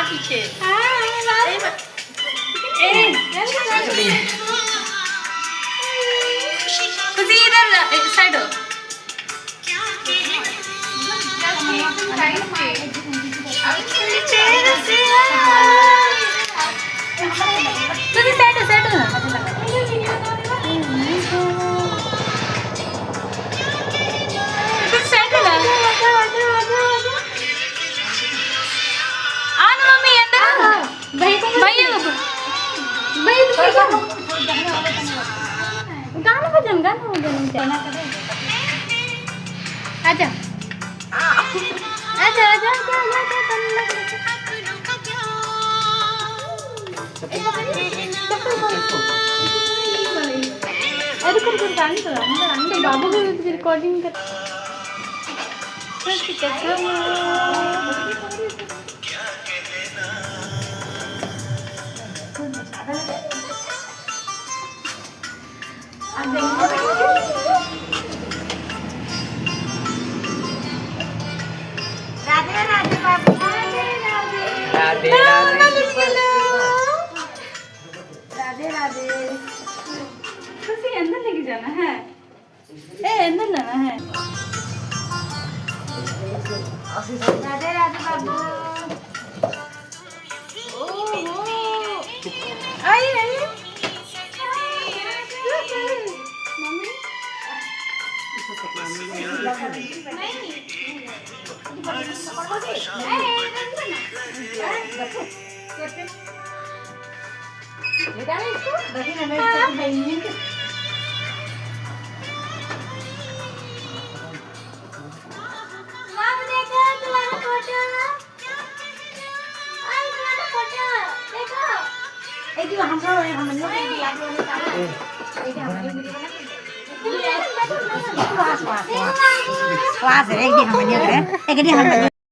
पीछे खुशी इधर साइड हो खुशी साइड हो गाना बजन आजा आजा आजा बाबू को रिकॉर्डिंग कर राधे राधे बाबू राधे राधे राधे खुशी अंदर लेके जाना है अंदर लाना है राधे राधे बाबू आई आई क्लास है एक दिन हम